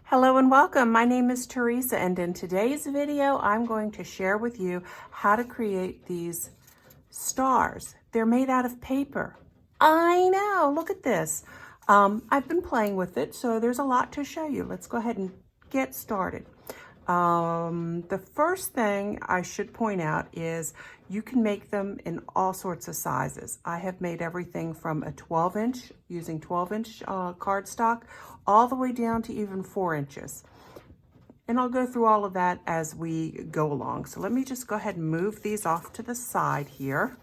Hello and welcome. My name is Teresa, and in today's video, I'm going to share with you how to create these stars. They're made out of paper. I know, look at this. I've been playing with it, so there's a lot to show you. Let's go ahead and get started. The first thing I should point out is you can make them in all sorts of sizes. I have made everything from a 12-inch, using 12-inch cardstock, all the way down to even 4 inches. And I'll go through all of that as we go along. So let me just go ahead and move these off to the side here.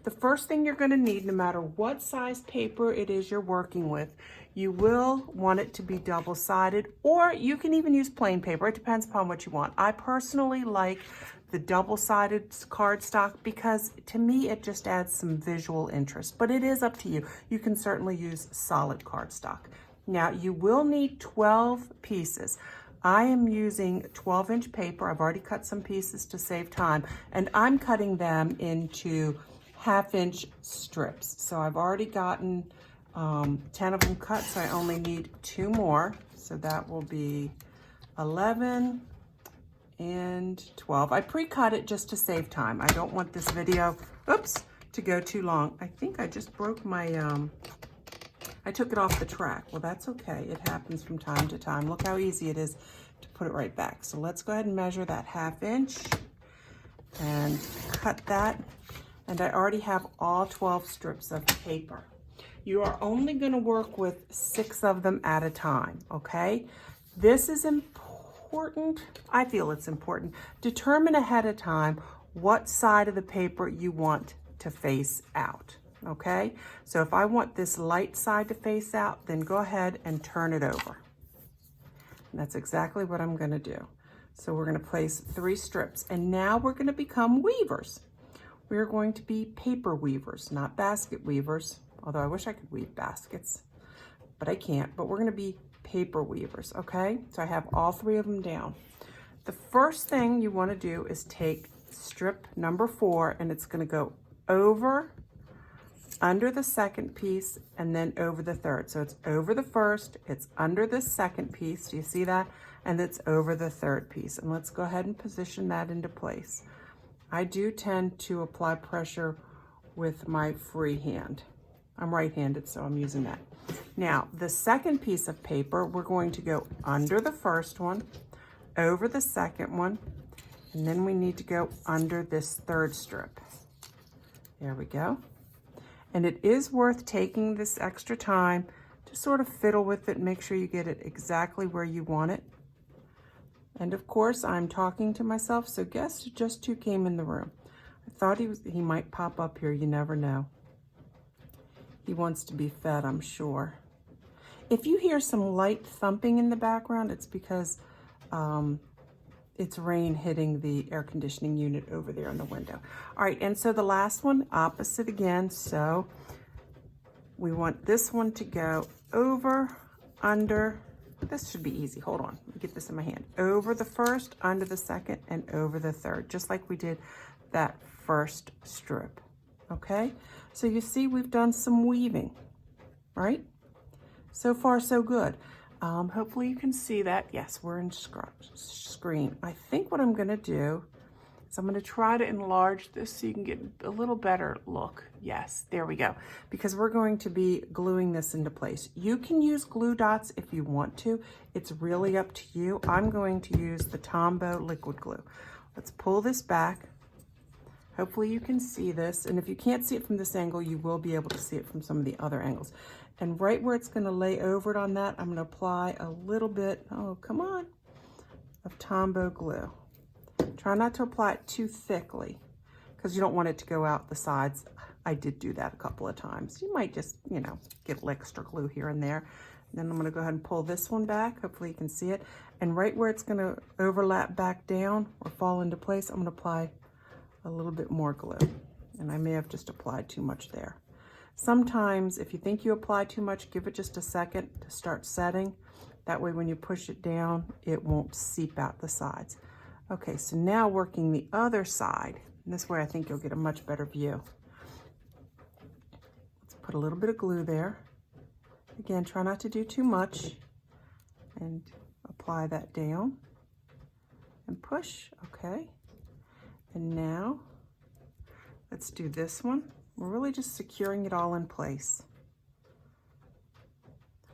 The first thing you're going to need, no matter what size paper it is you're working with, you will want it to be double-sided, or you can even use plain paper. It depends upon what you want. I personally like the double-sided cardstock because to me it just adds some visual interest, but it is up to you. You can certainly use solid cardstock. Now you will need 12 pieces. I am using 12-inch paper. I've already cut some pieces to save time, and I'm cutting them into half-inch strips. So I've already gotten 10 of them cut, so I only need 2 more. So that will be 11 and 12. I pre-cut it just to save time. I don't want this video, oops, to go too long. I think I just broke my, I took it off the track. Well, that's okay. It happens from time to time. Look how easy it is to put it right back. So let's go ahead and measure that half-inch and cut that. And I already have all 12 strips of paper. You are only going to work with 6 of them at a time, okay? This is important. I feel it's important. Determine ahead of time what side of the paper you want to face out, okay? So if I want this light side to face out, then go ahead and turn it over. And that's exactly what I'm going to do. So we're going to place 3 strips, and now we're going to become weavers. We're going to be paper weavers, not basket weavers, although I wish I could weave baskets, but I can't. But we're going to be paper weavers, okay? So I have all 3 of them down. The first thing you want to do is take strip number 4, and it's going to go over, under the second piece, and then over the third. So it's over the first, it's under the second piece, do you see that? And it's over the third piece. And let's go ahead and position that into place. I do tend to apply pressure with my free hand. I'm right-handed, so I'm using that. Now, the second piece of paper, we're going to go under the first one, over the second one, and then we need to go under this third strip. There we go. And it is worth taking this extra time to sort of fiddle with it, make sure you get it exactly where you want it. And of course, I'm talking to myself, so guess just who came in the room. I thought he might pop up here, you never know. He wants to be fed, I'm sure. If you hear some light thumping in the background, it's because it's rain hitting the air conditioning unit over there in the window. All right, and so the last one, opposite again. So we want this one to go over, under. This should be easy. Hold on. Let me get this in my hand. Over the first, under the second, and over the third, just like we did that first strip. Okay? So you see we've done some weaving, right? So far, so good. Hopefully you can see that. Yes, we're in screen. I think what I'm going to do is I'm going to try to enlarge this so you can get a little better look. Yes, there we go. Because we're going to be gluing this into place. You can use glue dots if you want to. It's really up to you. I'm going to use the Tombow liquid glue. Let's pull this back. Hopefully you can see this. And if you can't see it from this angle, you will be able to see it from some of the other angles. And right where it's going to lay over it on that, I'm going to apply a little bit, oh, come on, of Tombow glue. Try not to apply it too thickly because you don't want it to go out the sides. I did do that a couple of times. You might just, you know, get a little extra glue here and there. And then I'm going to go ahead and pull this one back. Hopefully you can see it. And right where it's going to overlap back down or fall into place, I'm going to apply a little bit more glue. And I may have just applied too much there. Sometimes if you think you apply too much, give it just a second to start setting. That way when you push it down, it won't seep out the sides. Okay, so now working the other side. And this way I think you'll get a much better view. Let's put a little bit of glue there. Again, try not to do too much. And apply that down and push, okay. And now let's do this one. We're really just securing it all in place.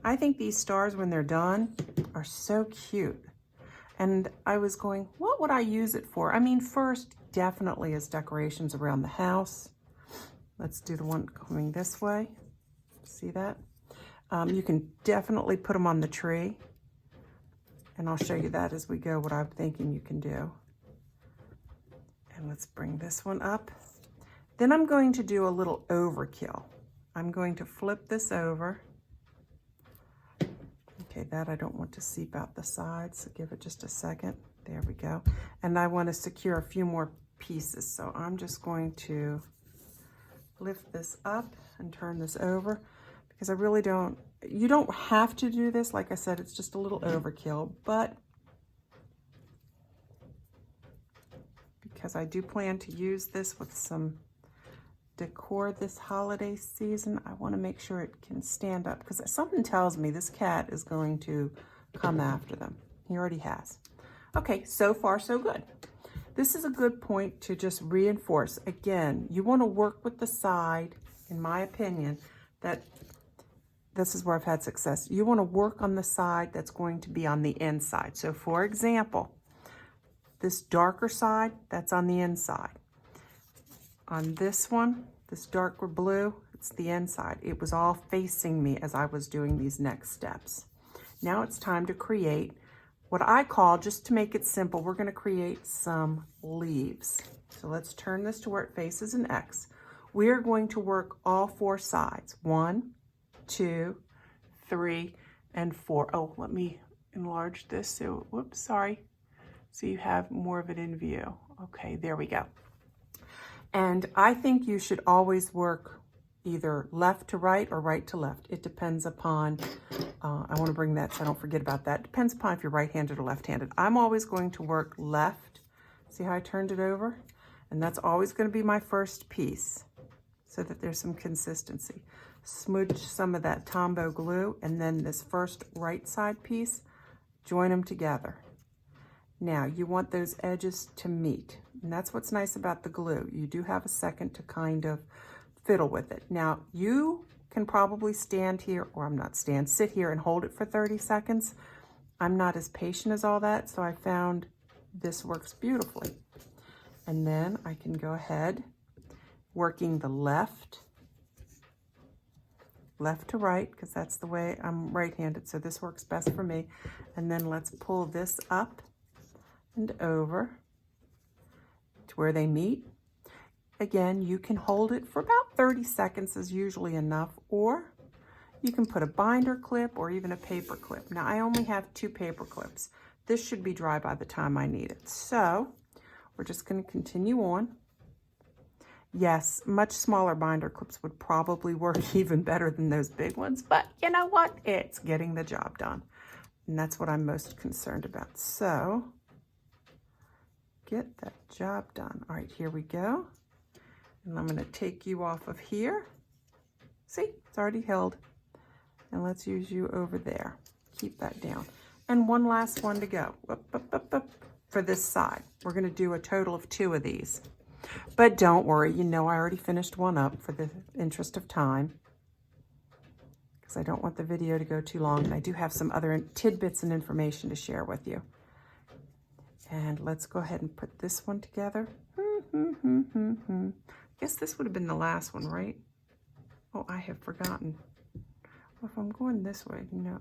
I think these stars, when they're done, are so cute. And I was going, what would I use it for? I mean, first, definitely as decorations around the house. Let's do the one coming this way. See that? You can definitely put them on the tree. And I'll show you that as we go, what I'm thinking you can do. And let's bring this one up. Then I'm going to do a little overkill. I'm going to flip this over. Okay, that I don't want to seep out the sides, so give it just a second. There we go. And I want to secure a few more pieces, so I'm just going to lift this up and turn this over, because I really don't, you don't have to do this. Like I said, it's just a little overkill, but because I do plan to use this with some decor this holiday season, I want to make sure it can stand up, because something tells me this cat is going to come after them. He already has. Okay, so far so good. This is a good point to just reinforce. Again, you want to work with the side, in my opinion, that this is where I've had success. You want to work on the side that's going to be on the inside. So for example, this darker side, that's on the inside. On this one, this darker blue, it's the inside. It was all facing me as I was doing these next steps. Now it's time to create what I call, just to make it simple, we're going to create some leaves. So let's turn this to where it faces an X. We are going to work all four sides. 1, 2, 3, and 4. Oh, let me enlarge this. So, whoops, sorry. So you have more of it in view. Okay, there we go. And I think you should always work either left to right or right to left. It depends upon, I want to bring that so I don't forget about that. Depends upon if you're right-handed or left-handed. I'm always going to work left. See how I turned it over? And that's always going to be my first piece, so that there's some consistency. Smudge some of that Tombow glue, and then this first right side piece, join them together. Now you want those edges to meet, and that's what's nice about the glue. You do have a second to kind of fiddle with it. Now you can probably stand here, or sit here and hold it for 30 seconds. I'm not as patient as all that, so I found this works beautifully. And then I can go ahead, working the left to right, because that's the way I'm right-handed, so this works best for me. And then let's pull this up and over to where they meet. Again, you can hold it for about 30 seconds is usually enough, or you can put a binder clip or even a paper clip. Now I only have 2 paper clips. This should be dry by the time I need it. So we're just going to continue on. Yes, much smaller binder clips would probably work even better than those big ones, but you know what? It's getting the job done. And that's what I'm most concerned about. So get that job done. All right, here we go. And I'm going to take you off of here. See, it's already held. And let's use you over there. Keep that down. And one last one to go. Up, up, up, up, for this side. We're going to do a total of 2 of these. But don't worry, you know I already finished one up for the interest of time, because I don't want the video to go too long, and I do have some other tidbits and information to share with you. And let's go ahead and put this one together. I guess this would have been the last one, right? Oh, I have forgotten. Well, if I'm going this way, you know,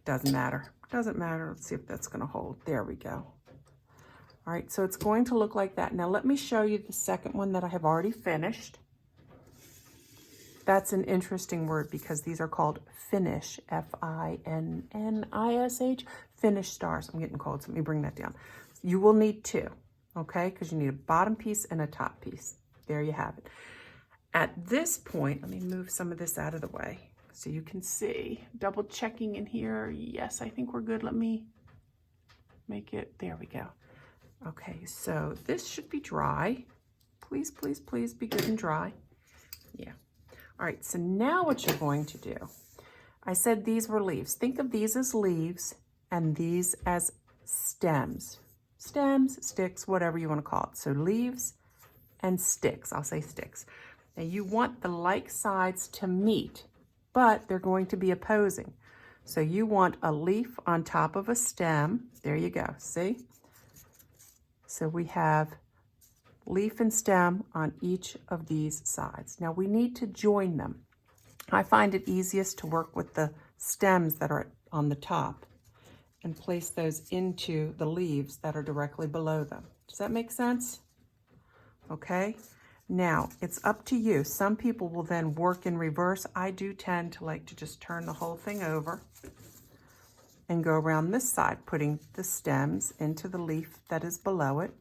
doesn't matter. Doesn't matter. Let's see if that's going to hold. There we go. All right, so it's going to look like that. Now let me show you the second one that I have already finished. That's an interesting word because these are called finish, F-I-N-N-I-S-H, finish stars. I'm getting cold, so let me bring that down. You will need 2, okay, because you need a bottom piece and a top piece. There you have it. At this point, let me move some of this out of the way so you can see. Double checking in here. Yes, I think we're good. Let me make it, there we go. Okay, so this should be dry. Please, please, please be good and dry. Yeah. All right, so now what you're going to do, I said these were leaves. Think of these as leaves, and these as stems. Stems, sticks, whatever you want to call it. So leaves and sticks. I'll say sticks. Now you want the like sides to meet, but they're going to be opposing. So you want a leaf on top of a stem. There you go, see? So we have leaf and stem on each of these sides. Now we need to join them. I find it easiest to work with the stems that are on the top and place those into the leaves that are directly below them. Does that make sense? Okay, now it's up to you. Some people will then work in reverse. I do tend to like to just turn the whole thing over and go around this side, putting the stems into the leaf that is below it.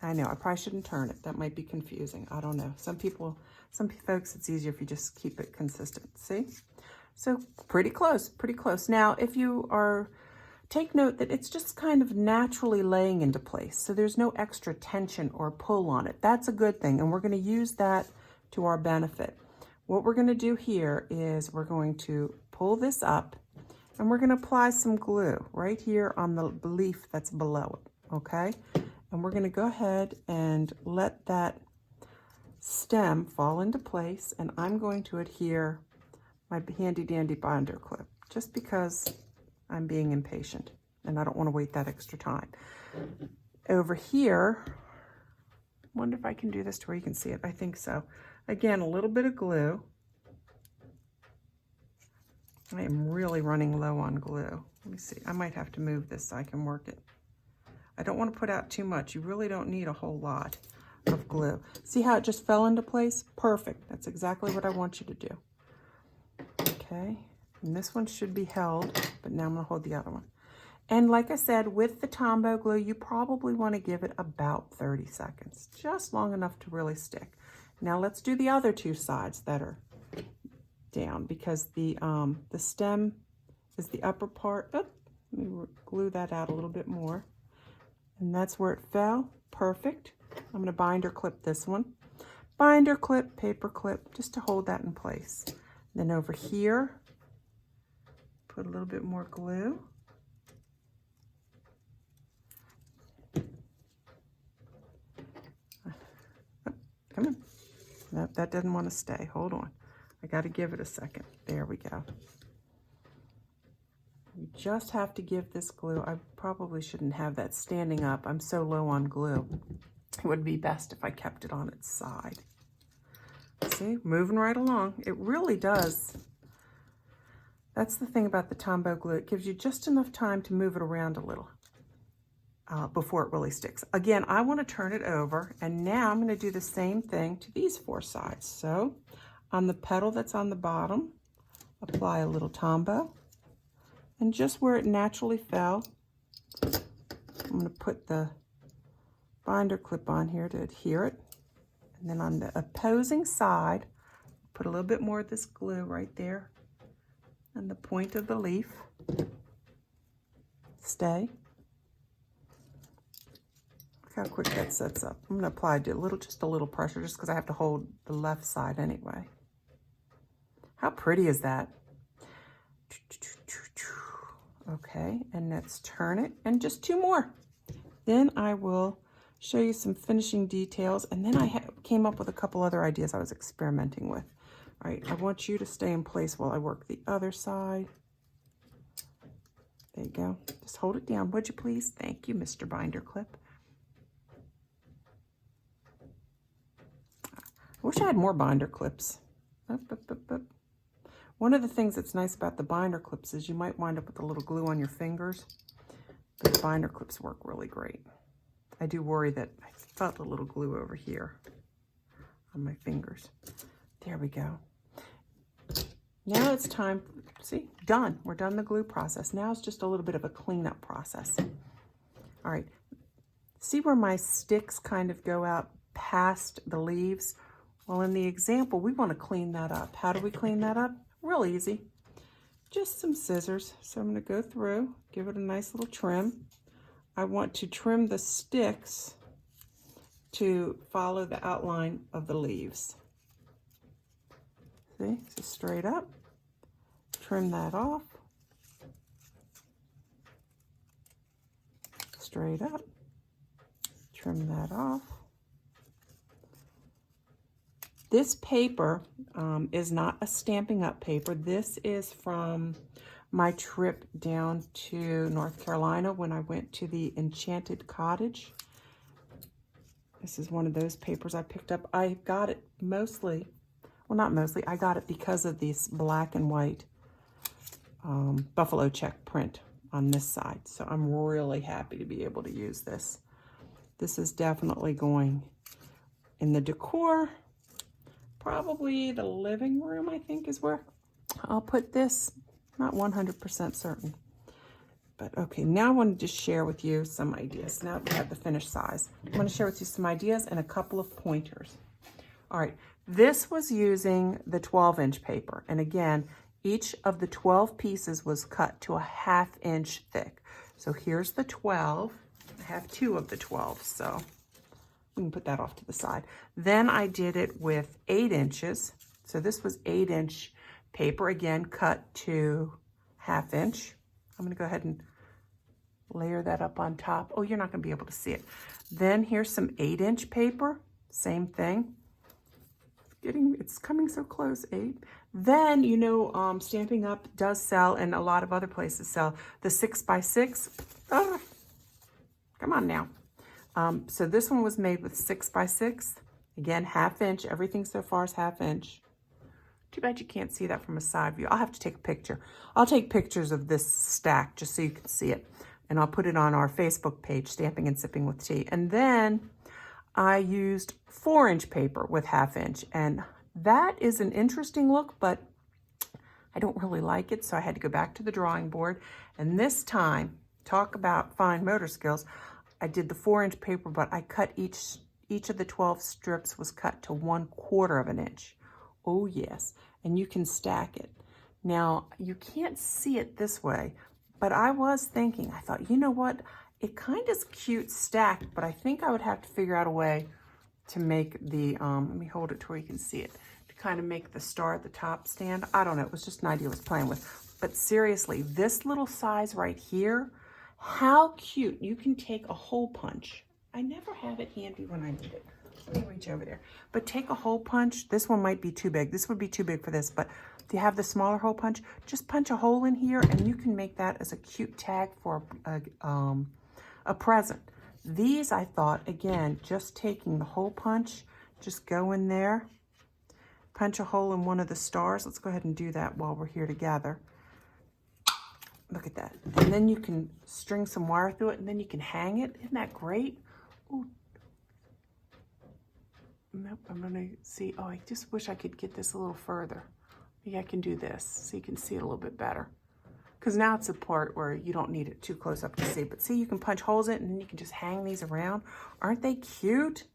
I know, I probably shouldn't turn it. That might be confusing. I don't know. Some folks, it's easier if you just keep it consistent. See? So pretty close, pretty close. Now, if you are, take note that it's just kind of naturally laying into place. So there's no extra tension or pull on it. That's a good thing. And we're going to use that to our benefit. What we're going to do here is we're going to pull this up and we're going to apply some glue right here on the leaf that's below it. Okay. And we're going to go ahead and let that stem fall into place. And I'm going to adhere my handy dandy binder clip just because I'm being impatient and I don't want to wait that extra time. Over here, wonder if I can do this to where you can see it. I think so. Again, a little bit of glue. I am really running low on glue. Let me see. I might have to move this so I can work it. I don't want to put out too much. You really don't need a whole lot of glue. See how it just fell into place? Perfect. That's exactly what I want you to do. Okay. And this one should be held, but now I'm going to hold the other one. And like I said, with the Tombow glue, you probably want to give it about 30 seconds, just long enough to really stick. Now let's do the other two sides that are down, because the stem is the upper part. Oh, let me glue that out a little bit more. And that's where it fell. Perfect. I'm going to binder clip this one. Binder clip, paper clip, just to hold that in place. Then over here, put a little bit more glue. Oh, come on. No, that doesn't want to stay. Hold on. I got to give it a second. There we go. You just have to give this glue. I probably shouldn't have that standing up. I'm so low on glue. It would be best if I kept it on its side. See, moving right along. It really does. That's the thing about the Tombow glue. It gives you just enough time to move it around a little before it really sticks. Again, I want to turn it over, and now I'm going to do the same thing to these four sides. So on the petal that's on the bottom, apply a little Tombow. And just where it naturally fell, I'm going to put the binder clip on here to adhere it. And then on the opposing side, put a little bit more of this glue right there on the point of the leaf. Stay. Look how quick that sets up. I'm going to apply just a little pressure just because I have to hold the left side anyway. How pretty is that? Okay, and let's turn it, and just two more. Then I will show you some finishing details, and then I came up with a couple other ideas I was experimenting with. All right, I want you to stay in place while I work the other side. There you go. Just hold it down, would you please? Thank you, Mr. Binder Clip. I wish I had more binder clips. Up, up, up, up. One of the things that's nice about the binder clips is you might wind up with a little glue on your fingers, but the binder clips work really great. I do worry that I felt a little glue over here on my fingers. There we go. Now it's time, see, done. We're done the glue process. Now it's just a little bit of a cleanup process. All right, see where my sticks kind of go out past the leaves? Well, in the example, we want to clean that up. How do we clean that up? Real easy. Just some scissors. So I'm going to go through, give it a nice little trim. I want to trim the sticks to follow the outline of the leaves. See, so straight up, trim that off, straight up. Trim that off. This paper is not a Stampin' Up paper. This is from my trip down to North Carolina when I went to the Enchanted Cottage. This is one of those papers I picked up. I got it mostly, well, not mostly, I got it because of this black and white buffalo check print on this side. So I'm really happy to be able to use this. This is definitely going in the decor. Probably the living room, I think, is where I'll put this. Not 100% certain. But okay, now I wanted to share with you some ideas. Now that we have the finished size, I want to share with you some ideas and a couple of pointers. All right, this was using the 12-inch paper. And again, each of the 12 pieces was cut to a 1/2 inch thick. So here's the 12. I have 2 of the 12, so we can put that off to the side. Then I did it with 8 inches. So this was 8-inch paper, again, cut to 1/2 inch. I'm going to go ahead and layer that up on top. Oh, you're not going to be able to see it. Then here's some 8-inch paper. Same thing. It's coming so close, 8. Then, you know, Stampin' Up does sell, and a lot of other places sell, the 6x6. Oh, come on now. So this one was made with 6x6. Again, 1/2 inch. Everything so far is 1/2 inch. Too bad you can't see that from a side view. I'll have to take a picture. I'll take pictures of this stack just so you can see it. And I'll put it on our Facebook page, Stamping and Sipping with Tea. And then I used 4-inch paper with 1/2 inch. And that is an interesting look, but I don't really like it. So I had to go back to the drawing board. And this time, talk about fine motor skills, I did the 4-inch paper, but I cut each of the 12 strips was cut to 1/4 inch. Oh yes, and you can stack it. Now, you can't see it this way, but I was thinking, I thought, you know what? It kind of is cute stacked, but I think I would have to figure out a way to make the, let me hold it to where you can see it, to kind of make the star at the top stand. I don't know, it was just an idea I was playing with. But seriously, this little size right here, how cute. You can take a hole punch. I never have it handy when I need it. Let me reach over there. But take a hole punch. This one might be too big. This would be too big for this, but if you have the smaller hole punch, just punch a hole in here and you can make that as a cute tag for a present. These, I thought, again, just taking the hole punch, just go in there, punch a hole in one of the stars. Let's go ahead and do that while we're here together. Look at that. And then you can string some wire through it and then you can hang it. Isn't that great? Ooh. Nope, I'm gonna see, oh, I just wish I could get this a little further. Maybe I can do this so you can see it a little bit better. Because now it's a part where you don't need it too close up to see. But see, you can punch holes in it and then you can just hang these around. Aren't they cute?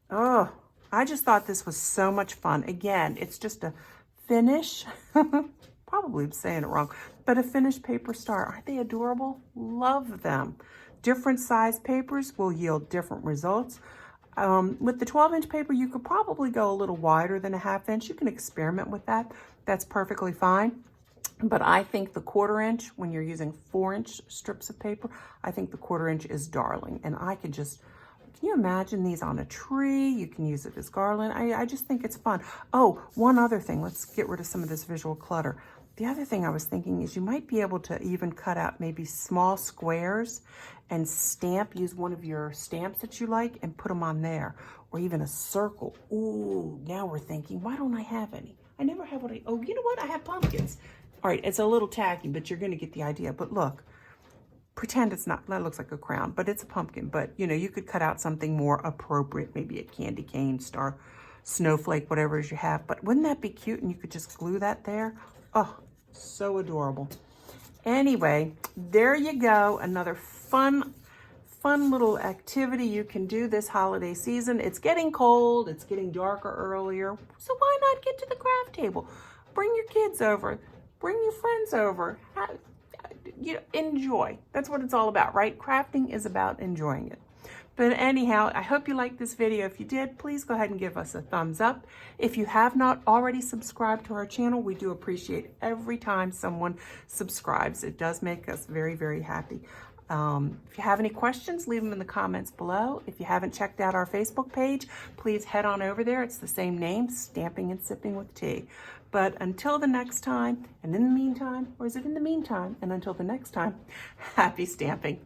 Oh, I just thought this was so much fun. Again, it's just a finish. Probably saying it wrong, but a finished paper star. Aren't they adorable? Love them. Different size papers will yield different results. With the 12-inch paper, you could probably go a little wider than a 1/2 inch. You can experiment with that. That's perfectly fine. But I think the 1/4 inch, when you're using 4-inch strips of paper, I think the 1/4 inch is darling. And I could just, can you imagine these on a tree? You can use it as garland. I just think it's fun. Oh, one other thing. Let's get rid of some of this visual clutter. The other thing I was thinking is you might be able to even cut out maybe small squares and use one of your stamps that you like and put them on there, or even a circle. Ooh, now we're thinking, why don't I have any? I never have what oh, you know what? I have pumpkins. All right, it's a little tacky, but you're gonna get the idea. But look, pretend it's not, that looks like a crown, but it's a pumpkin. But you know, you could cut out something more appropriate, maybe a candy cane, star, snowflake, whatever it is you have. But wouldn't that be cute? And you could just glue that there. Oh, so adorable. Anyway, there you go. Another fun little activity you can do this holiday season. It's getting cold. It's getting darker earlier. So why not get to the craft table? Bring your kids over. Bring your friends over. You know, enjoy. That's what it's all about, right? Crafting is about enjoying it. But anyhow, I hope you liked this video. If you did, please go ahead and give us a thumbs up. If you have not already subscribed to our channel, we do appreciate every time someone subscribes. It does make us very, very happy. If you have any questions, leave them in the comments below. If you haven't checked out our Facebook page, please head on over there. It's the same name, Stamping and Sipping with Tea. But until the next time, and in the meantime, or is it in the meantime? And until the next time, happy stamping.